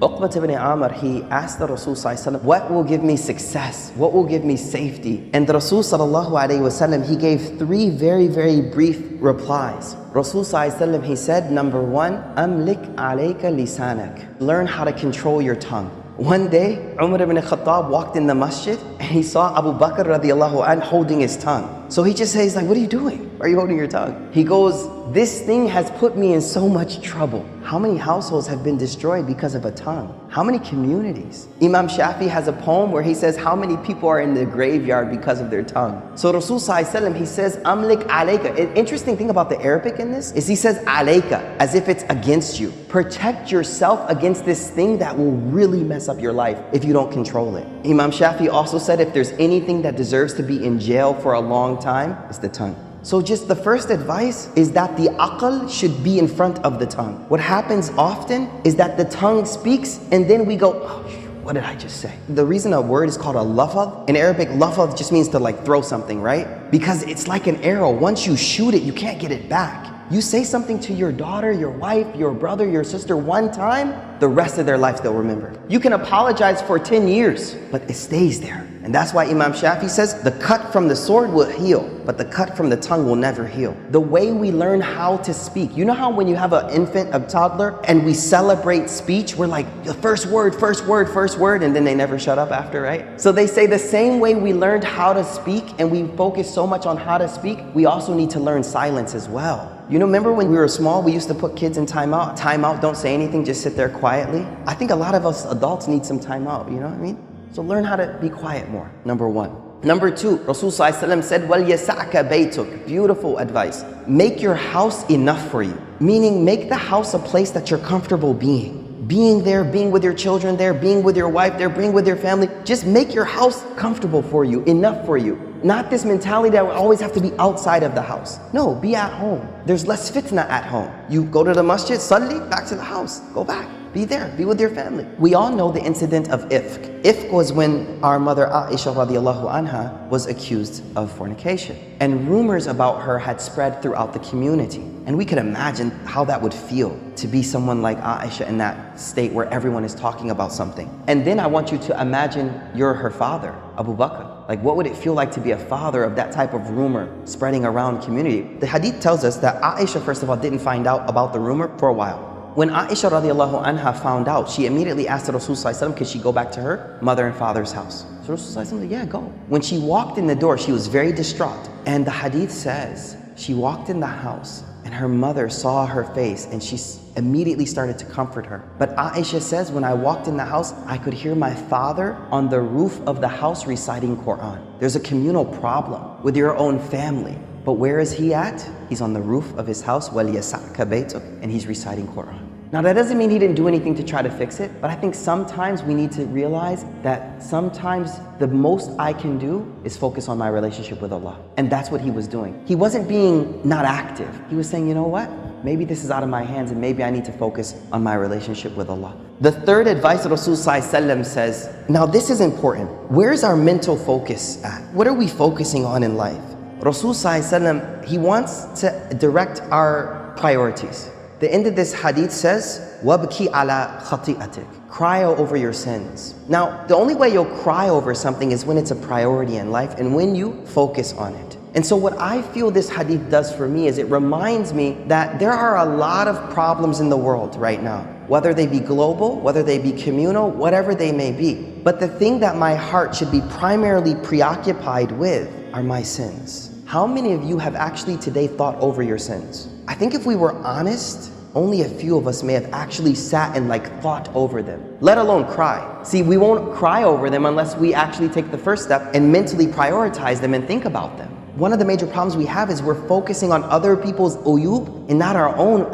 Uqbat ibn Amr, he asked the Rasul sallallahu alaihi wasallam, what will give me success? What will give me safety? And the Rasul sallallahu alaihi wasallam, he gave three very, very brief replies. Rasul sallallahu alaihi wasallam, he said, number one, amlik alayka lisanak. Learn how to control your tongue. One day, Umar ibn Khattab walked in the masjid and he saw Abu Bakr radiallahu anh holding his tongue. So he just says, like, what are you doing? Why are you holding your tongue? He goes, this thing has put me in so much trouble. How many households have been destroyed because of a tongue? How many communities? Imam Shafi has a poem where he says how many people are in the graveyard because of their tongue. So Rasul sallallahu alaihi wasallam, he says, amlik alayka. An interesting thing about the Arabic in this is he says alayka, as if it's against you. Protect yourself against this thing that will really mess up your life if you don't control it. Imam Shafi also said if there's anything that deserves to be in jail for a long time, it's the tongue. So just the first advice is that the aql should be in front of the tongue. What happens often is that the tongue speaks and then we go, oh, what did I just say? The reason a word is called a lafaz, in Arabic, lafaz just means to like throw something, right? Because it's like an arrow. Once you shoot it, you can't get it back. You say something to your daughter, your wife, your brother, your sister one time, the rest of their life they'll remember. You can apologize for 10 years, but it stays there. And that's why Imam Shafi says, the cut from the sword will heal, but the cut from the tongue will never heal. The way we learn how to speak. You know how when you have an infant, a toddler, and we celebrate speech, we're like, the first word, and then they never shut up after, right? So they say the same way we learned how to speak and we focus so much on how to speak, we also need to learn silence as well. You know, remember when we were small, we used to put kids in timeout? Timeout, don't say anything, just sit there quietly. I think a lot of us adults need some timeout, you know what I mean? So learn how to be quiet more, number one. Number two, Rasul sallallahu alaihi wasallam said, وَلْيَسَعْكَ بَيْتُكَ. Beautiful advice. Make your house enough for you. Meaning, make the house a place that you're comfortable being. Being there, being with your children there, being with your wife there, being with your family. Just make your house comfortable for you, enough for you. Not this mentality that we always have to be outside of the house. No, be at home. There's less fitna at home. You go to the masjid, salli, back to the house, go back. Be there, be with your family. We all know the incident of ifk. Ifk was when our mother Aisha radiallahu anha was accused of fornication. And rumors about her had spread throughout the community. And we could imagine how that would feel to be someone like Aisha in that state where everyone is talking about something. And then I want you to imagine you're her father, Abu Bakr. Like, what would it feel like to be a father of that type of rumor spreading around community? The hadith tells us that Aisha, first of all, didn't find out about the rumor for a while. When Aisha radiallahu anha found out, she immediately asked the Rasul sallallahu alaihi wasallam, could she go back to her mother and father's house? So Rasul sallallahu alaihi wasallam said, yeah, go. When she walked in the door, she was very distraught. And the hadith says, she walked in the house and her mother saw her face and she immediately started to comfort her. But Aisha says, when I walked in the house, I could hear my father on the roof of the house reciting Quran. There's a communal problem with your own family. But where is he at? He's on the roof of his house, وَلْيَسَعْكَ بَيْتُكَ, and he's reciting Quran. Now that doesn't mean he didn't do anything to try to fix it, but I think sometimes we need to realize that sometimes the most I can do is focus on my relationship with Allah. And that's what he was doing. He wasn't being not active. He was saying, you know what? Maybe this is out of my hands and maybe I need to focus on my relationship with Allah. The third advice Rasul sallallahu alaihi wasallam says, now this is important. Where's our mental focus at? What are we focusing on in life? Rasul sallallahu alaihi wasallam, he wants to direct our priorities. The end of this hadith says, وَابْكِ عَلَى خَطِئَتِكَ. Cry over your sins. Now, the only way you'll cry over something is when it's a priority in life and when you focus on it. And so what I feel this hadith does for me is it reminds me that there are a lot of problems in the world right now, whether they be global, whether they be communal, whatever they may be. But the thing that my heart should be primarily preoccupied with are my sins. How many of you have actually today thought over your sins? I think if we were honest, only a few of us may have actually sat and thought over them, let alone cry. See, we won't cry over them unless we actually take the first step and mentally prioritize them and think about them. One of the major problems we have is we're focusing on other people's uyub and not our own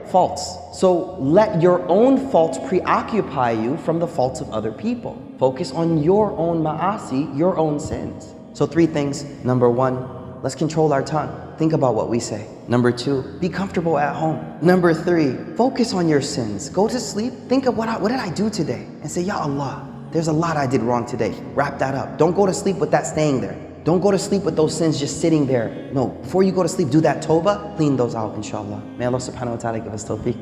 faults. So let your own faults preoccupy you from the faults of other people. Focus on your own ma'asi, your own sins. So 3 things. Number 1, let's control our tongue. Think about what we say. Number 2, be comfortable at home. Number 3, focus on your sins. Go to sleep, think of what did I do today? And say, Ya Allah, there's a lot I did wrong today. Wrap that up. Don't go to sleep with that staying there. Don't go to sleep with those sins just sitting there. No, before you go to sleep, do that tawbah, clean those out, inshallah. May Allah subhanahu wa ta'ala give us tawfiq.